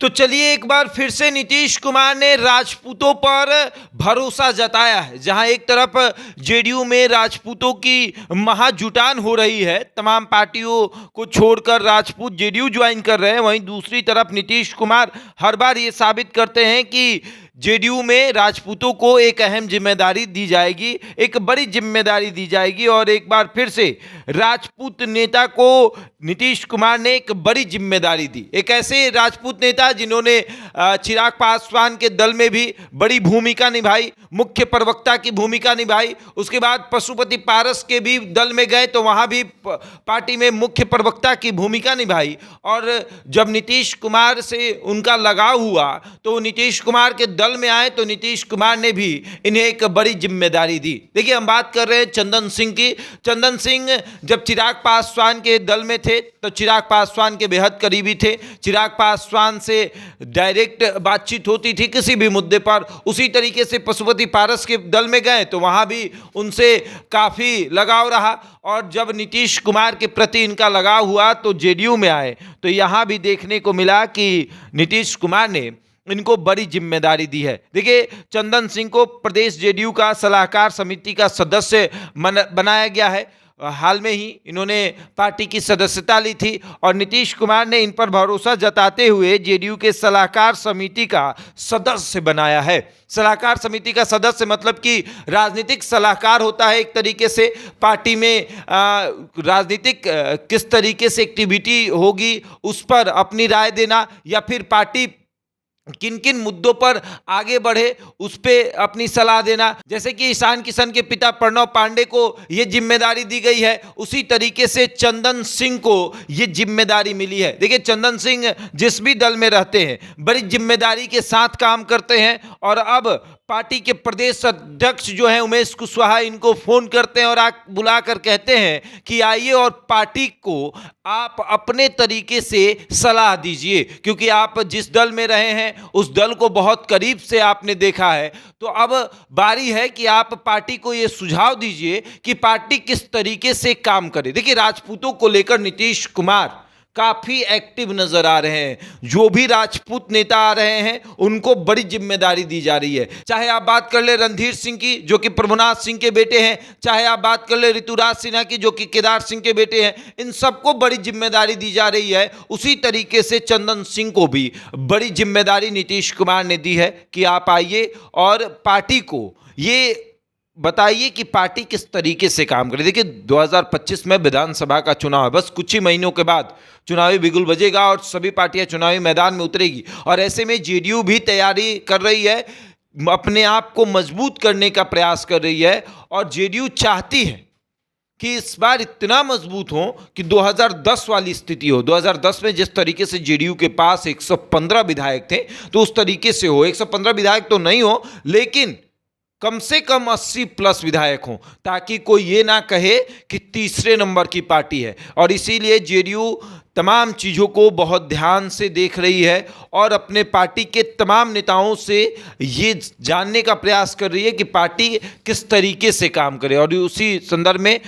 तो चलिए एक बार फिर से नीतीश कुमार ने राजपूतों पर भरोसा जताया है। जहां एक तरफ जेडीयू में राजपूतों की महाजुटान हो रही है, तमाम पार्टियों को छोड़कर राजपूत जेडीयू ज्वाइन कर रहे हैं, वहीं दूसरी तरफ नीतीश कुमार हर बार ये साबित करते हैं कि जेडीयू में राजपूतों को एक अहम जिम्मेदारी दी जाएगी, एक बड़ी जिम्मेदारी दी जाएगी। और एक बार फिर से राजपूत नेता को नीतीश कुमार ने एक बड़ी जिम्मेदारी दी। एक ऐसे राजपूत नेता जिन्होंने चिराग पासवान के दल में भी बड़ी भूमिका निभाई, मुख्य प्रवक्ता की भूमिका निभाई, उसके बाद पशुपति पारस के भी दल में गए तो वहां भी पार्टी में मुख्य प्रवक्ता की भूमिका निभाई। और जब नीतीश कुमार से उनका लगाव हुआ तो नीतीश कुमार के दल में आए तो नीतीश कुमार ने भी इन्हें एक बड़ी जिम्मेदारी दी। देखिए, हम बात कर रहे हैं चंदन सिंह की। चंदन सिंह जब चिराग पासवान के दल में थे तो चिराग पासवान के बेहद करीबी थे। चिराग पासवान से डायरेक्ट बातचीत होती थी किसी भी मुद्दे पर। उसी तरीके से पशुपति पारस के दल में गए तो वहां भी उनसे काफी लगाव रहा। और जब नीतीश कुमार के प्रति इनका लगाव हुआ तो जेडीयू में आए तो यहां भी देखने को मिला कि नीतीश कुमार ने इनको बड़ी जिम्मेदारी दी है। देखिए, चंदन सिंह को प्रदेश जेडीयू का सलाहकार समिति का सदस्य बनाया गया है। हाल में ही इन्होंने पार्टी की सदस्यता ली थी और नीतीश कुमार ने इन पर भरोसा जताते हुए जेडीयू के सलाहकार समिति का सदस्य बनाया है। सलाहकार समिति का सदस्य मतलब कि राजनीतिक सलाहकार होता है एक तरीके से। पार्टी में राजनीतिक किस तरीके से एक्टिविटी होगी उस पर अपनी राय देना, या फिर पार्टी किन किन मुद्दों पर आगे बढ़े उस पर अपनी सलाह देना। जैसे कि ईशान किशन के पिता प्रणव पांडे को यह जिम्मेदारी दी गई है, उसी तरीके से चंदन सिंह को यह जिम्मेदारी मिली है। देखिए, चंदन सिंह जिस भी दल में रहते हैं बड़ी जिम्मेदारी के साथ काम करते हैं। और अब पार्टी के प्रदेश अध्यक्ष जो हैं उमेश कुशवाहा इनको फोन करते हैं और बुलाकर कहते हैं कि आइए और पार्टी को आप अपने तरीके से सलाह दीजिए, क्योंकि आप जिस दल में रहे हैं उस दल को बहुत करीब से आपने देखा है। तो अब बारी है कि आप पार्टी को यह सुझाव दीजिए कि पार्टी किस तरीके से काम करे। देखिए, राजपूतों को लेकर नीतीश कुमार काफी एक्टिव नजर आ रहे हैं। जो भी राजपूत नेता आ रहे हैं उनको बड़ी जिम्मेदारी दी जा रही है। चाहे आप बात कर ले रणधीर सिंह की जो कि प्रभुनाथ सिंह के बेटे हैं, चाहे आप बात कर ले ऋतुराज सिन्हा की जो कि केदार सिंह के बेटे हैं, इन सबको बड़ी जिम्मेदारी दी जा रही है। उसी तरीके से चंदन सिंह को भी बड़ी जिम्मेदारी नीतीश कुमार ने दी है कि आप आइए और पार्टी को ये बताइए कि पार्टी किस तरीके से काम करे। देखिए, 2025 में विधानसभा का चुनाव है, बस कुछ ही महीनों के बाद चुनावी बिगुल बजेगा और सभी पार्टियां चुनावी मैदान में उतरेगी। और ऐसे में जेडीयू भी तैयारी कर रही है, अपने आप को मजबूत करने का प्रयास कर रही है। और जेडीयू चाहती है कि इस बार इतना मजबूत हो कि 2010 वाली स्थिति हो। 2010 में जिस तरीके से जेडीयू के पास 115 विधायक थे तो उस तरीके से हो। 115 विधायक तो नहीं हो, लेकिन कम से कम 80 प्लस विधायक हों, ताकि कोई ये ना कहे कि तीसरे नंबर की पार्टी है। और इसीलिए जेडीयू तमाम चीज़ों को बहुत ध्यान से देख रही है और अपने पार्टी के तमाम नेताओं से ये जानने का प्रयास कर रही है कि पार्टी किस तरीके से काम करे। और उसी संदर्भ में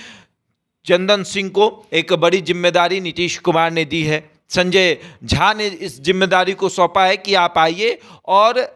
चंदन सिंह को एक बड़ी जिम्मेदारी नीतीश कुमार ने दी है। संजय झा ने इस जिम्मेदारी को सौंपा है कि आप आइए और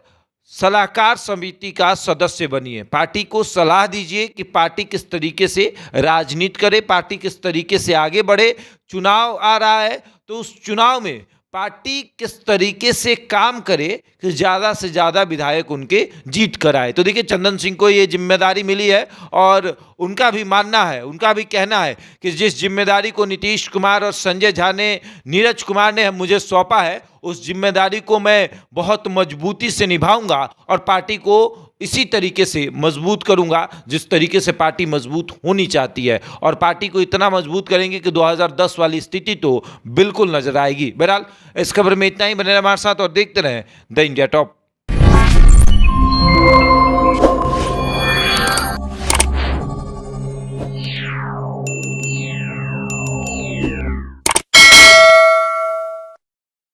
सलाहकार समिति का सदस्य बनिए, पार्टी को सलाह दीजिए कि पार्टी किस तरीके से राजनीति करे, पार्टी किस तरीके से आगे बढ़े। चुनाव आ रहा है तो उस चुनाव में पार्टी किस तरीके से काम करे कि ज़्यादा से ज़्यादा विधायक उनके जीत कर आए। तो देखिए, चंदन सिंह को ये जिम्मेदारी मिली है और उनका भी मानना है, उनका भी कहना है कि जिस जिम्मेदारी को नीतीश कुमार और संजय झा ने, नीरज कुमार ने मुझे सौंपा है, उस जिम्मेदारी को मैं बहुत मजबूती से निभाऊंगा और पार्टी को इसी तरीके से मजबूत करूंगा जिस तरीके से पार्टी मजबूत होनी चाहती है। और पार्टी को इतना मजबूत करेंगे कि 2010 वाली स्थिति तो बिल्कुल नजर आएगी। बहरहाल, इस खबर में इतना ही। बने रहे हमारे साथ और देखते रहें द इंडिया टॉप।